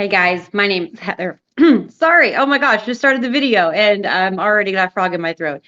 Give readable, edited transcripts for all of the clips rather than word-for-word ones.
Hey guys, my name's Heather. Sorry, oh my gosh, just started the video and I'm already got a frog in my throat.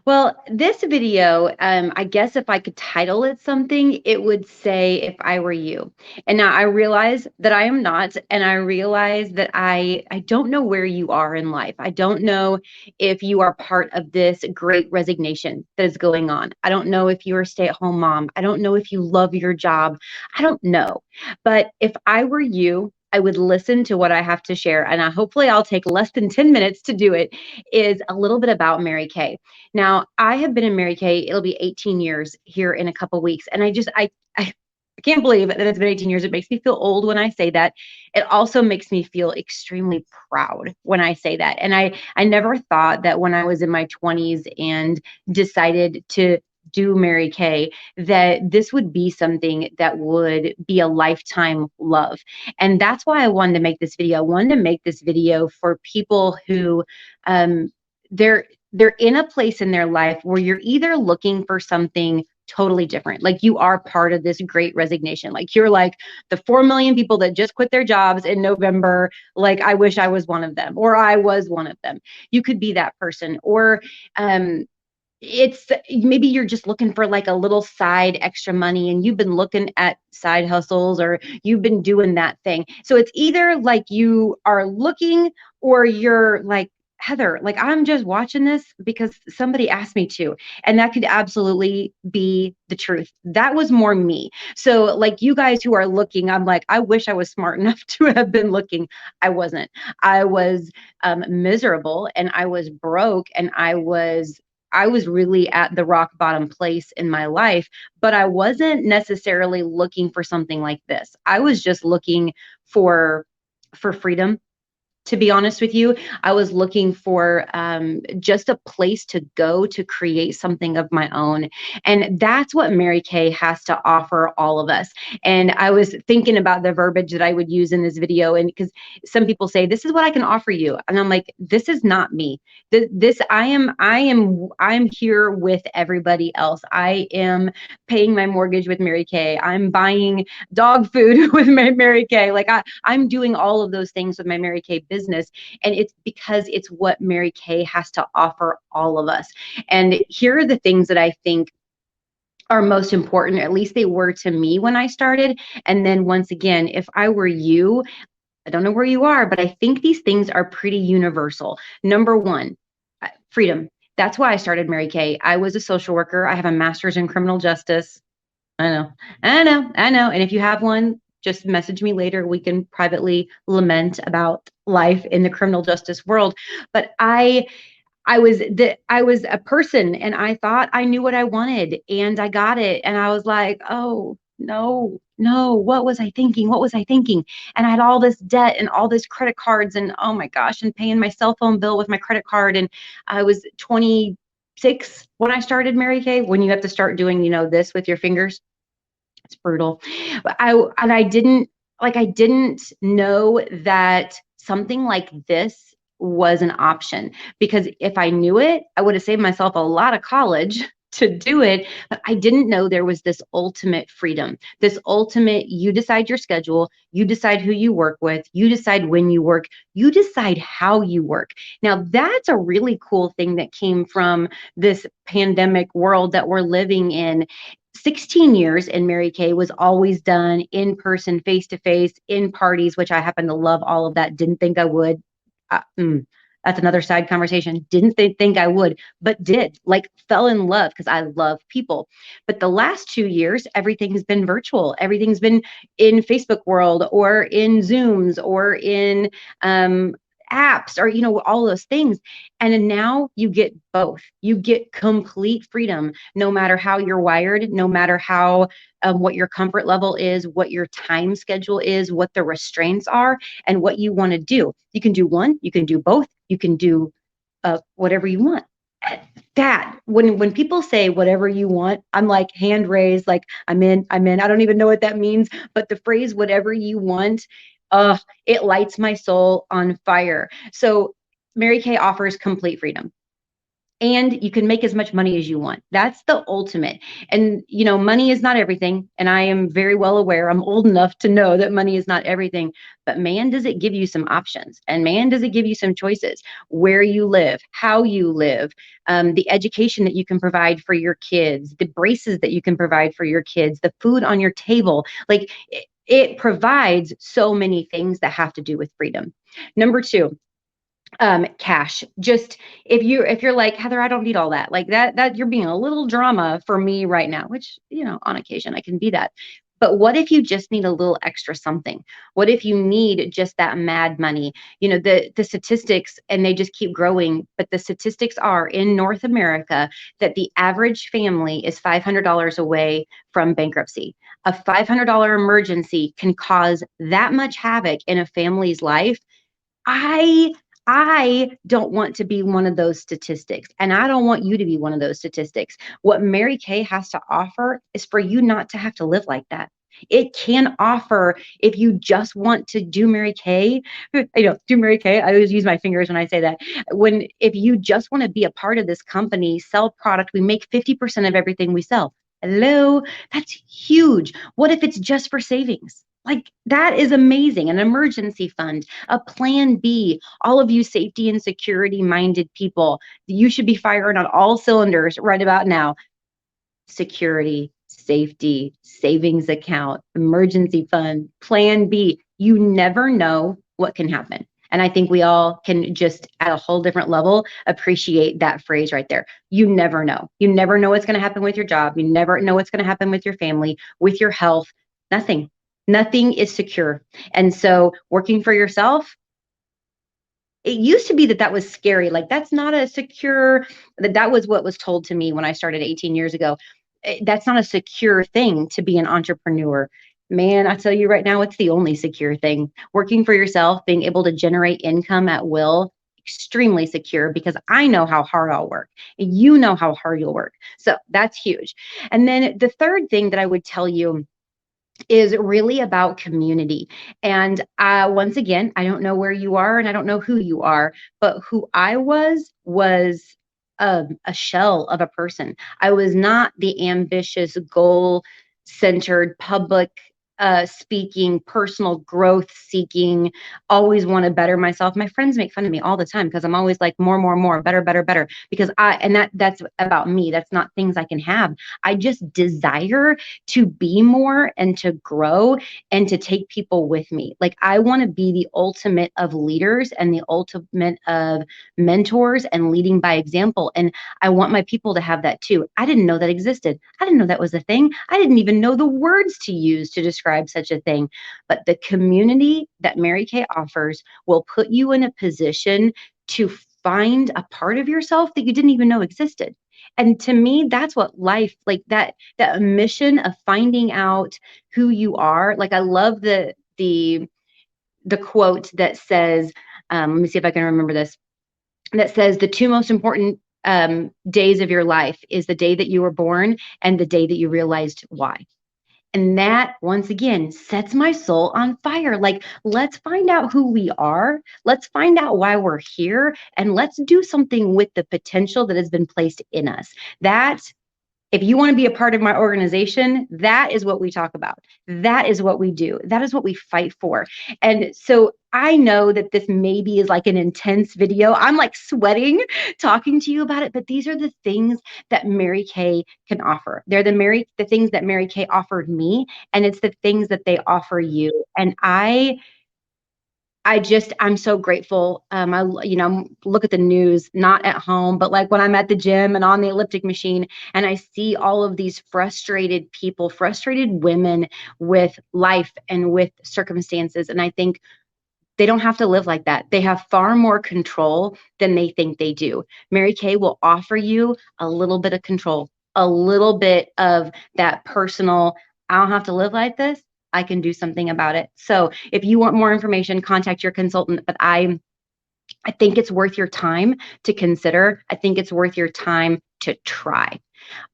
Well, this video, I guess if I could title it something, it would say "If I Were You." And now I realize that I am not, and I realize that I don't know where you are in life. I don't know if you are part of this great resignation that is going on. I don't know if you're a stay-at-home mom. I don't know if you love your job. I don't know. But if I were you, I would listen to what I have to share, and hopefully I'll take less than 10 minutes to do it, is a little bit about Mary Kay. Now, I have been in Mary Kay, it'll be 18 years here in a couple weeks, and I can't believe that it's been 18 years. It makes me feel old when I say that. It also makes me feel extremely proud when I say that. And I never thought that when I was in my 20s and decided to do Mary Kay, that this would be something that would be a lifetime love. And that's why I wanted to make this video. I wanted to make this video for people who um, they're they're in a place in their life where you're either looking for something totally different, like you are part of this great resignation, like you're like the 4 million people that just quit their jobs in November, like I wish I was one of them, or I was one of them. You could be that person. Or it's maybe you're just looking for like a little side extra money and you've been looking at side hustles, or you've been doing that thing. So it's either like you are looking, or you're like, Heather, like I'm just watching this because somebody asked me to. And that could absolutely be the truth. That was more me. So like you guys who are looking, I'm like, I wish I was smart enough to have been looking. I wasn't. I was miserable, and I was broke, and I was really at the rock bottom place in my life, but I wasn't necessarily looking for something like this. I was just looking for freedom. To be honest with you, I was looking for just a place to go to create something of my own. And that's what Mary Kay has to offer all of us. And I was thinking about the verbiage that I would use in this video. And because some people say, this is what I can offer you. And I'm like, this is not me. I'm here with everybody else. I am paying my mortgage with Mary Kay. I'm buying dog food with my Mary Kay. Like I'm doing all of those things with my Mary Kay business. And it's because it's what Mary Kay has to offer all of us. And here are the things that I think are most important, at least they were to me when I started. And then once again, if I were you, I don't know where you are, but I think these things are pretty universal. Number one, freedom. That's why I started Mary Kay. I was a social worker. I have a master's in criminal justice. I know, I know. And if you have one, just message me later. We can privately lament about life in the criminal justice world. But I was a person, and I thought I knew what I wanted, and I got it. And I was like, oh no, no, what was I thinking? What was I thinking? And I had all this debt and all this credit cards, and oh my gosh, and paying my cell phone bill with my credit card. And I was 26 when I started Mary Kay, when you have to start doing, this with your fingers. It's brutal. But I didn't know that something like this was an option, because if I knew it, I would have saved myself a lot of college to do it. But I didn't know there was this ultimate freedom, this ultimate, you decide your schedule, you decide who you work with, you decide when you work, you decide how you work. Now, that's a really cool thing that came from this pandemic world that we're living in. 16 years in Mary Kay was always done in person, face to face, in parties, which I happen to love all of that. Didn't think I would. Uh, mm, that's another side conversation. Didn't think I would, but did. Like, fell in love because I love people. But the last 2 years, everything has been virtual. Everything's been in Facebook world, or in Zooms, or in apps, or all those things. And then now you get both. You get complete freedom, no matter how you're wired, no matter how what your comfort level is, what your time schedule is, what the restraints are, and what you want to do. You can do one, you can do both, you can do whatever you want. That when people say whatever you want, I'm like, hand raised, like I'm in. I don't even know what that means, but the phrase whatever you want, it lights my soul on fire. So Mary Kay offers complete freedom. and you can make as much money as you want. That's the ultimate. And, money is not everything. And I am very well aware, I'm old enough to know that money is not everything. But man, does it give you some options. And man, does it give you some choices. Where you live, how you live, the education that you can provide for your kids, the braces that you can provide for your kids, the food on your table. Like it provides so many things that have to do with freedom. Number two, cash. Just if you're like, Heather, I don't need all that, like that you're being a little drama for me right now, which, on occasion I can be that. But what if you just need a little extra something? What if you need just that mad money? The statistics, and they just keep growing, but the statistics are in North America that the average family is $500 away from bankruptcy. A $500 emergency can cause that much havoc in a family's life. I don't want to be one of those statistics, and I don't want you to be one of those statistics. What Mary Kay has to offer is for you not to have to live like that. It can offer, if you just want to do Mary Kay, do Mary Kay. I always use my fingers when I say that. If you just want to be a part of this company, sell product, we make 50% of everything we sell. Hello, that's huge. What if it's just for savings? Like, that is amazing. An emergency fund, a plan B. All of you safety and security minded people, you should be firing on all cylinders right about now. Security, safety, savings account, emergency fund, plan B. You never know what can happen. And I think we all can just, at a whole different level, appreciate that phrase right there. You never know. You never know what's going to happen with your job. You never know what's going to happen with your family, with your health. Nothing is secure. And so working for yourself, it used to be that was scary. Like, that's not a secure, that was what was told to me when I started 18 years ago. That's not a secure thing to be an entrepreneur. Man, I tell you right now, it's the only secure thing. Working for yourself, being able to generate income at will, extremely secure, because I know how hard I'll work. And you know how hard you'll work. So that's huge. And then the third thing that I would tell you is really about community. And once again, I don't know where you are and I don't know who you are, but who I was a shell of a person. I was not the ambitious, goal centered, public speaking, personal growth seeking, always want to better myself. My friends make fun of me all the time because I'm always like more, better, better, because that's about me. That's not things I can have. I just desire to be more and to grow and to take people with me. Like, I want to be the ultimate of leaders and the ultimate of mentors and leading by example. And I want my people to have that too. I didn't know that existed. I didn't know that was a thing. I didn't even know the words to use to describe such a thing. But the community that Mary Kay offers will put you in a position to find a part of yourself that you didn't even know existed. And to me, that's what life, like that mission of finding out who you are. Like, I love the quote that says, let me see if I can remember this, that says the two most important days of your life is the day that you were born and the day that you realized why. And that, once again, sets my soul on fire. Like, let's find out who we are. Let's find out why we're here. And let's do something with the potential that has been placed in us. That, if you want to be a part of my organization, that is what we talk about. That is what we do. That is what we fight for. And so I know that this maybe is like an intense video. I'm like sweating talking to you about it, but these are the things that Mary Kay can offer. They're the things that Mary Kay offered me, and it's the things that they offer you. And I'm so grateful. I look at the news, not at home, but like when I'm at the gym and on the elliptic machine, and I see all of these frustrated people, frustrated women with life and with circumstances. And I think they don't have to live like that. They have far more control than they think they do. Mary Kay will offer you a little bit of control, a little bit of that personal, I don't have to live like this. I can do something about it. So if you want more information, contact your consultant. But I think it's worth your time to consider. I think it's worth your time to try.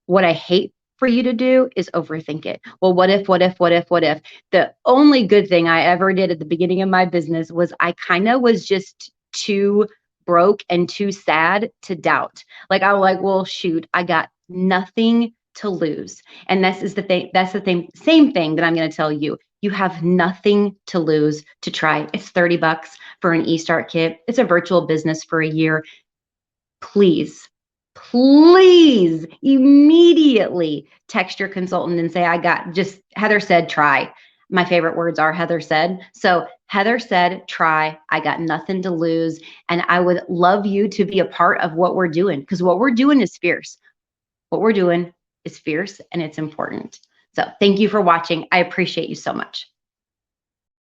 What I hate for you to do is overthink it. Well, what if? The only good thing I ever did at the beginning of my business was I kind of was just too broke and too sad to doubt. Like I was like, well, shoot, I got nothing to lose. And this is the thing, that's the thing, same thing that I'm going to tell you. You have nothing to lose to try. It's $30 for an eStart kit. It's a virtual business for a year. Please, please immediately text your consultant and say, I got just Heather said, try. My favorite words are Heather said. So Heather said, try. I got nothing to lose. And I would love you to be a part of what we're doing, because what we're doing is fierce. What we're doing is fierce and it's important. So thank you for watching. I appreciate you so much.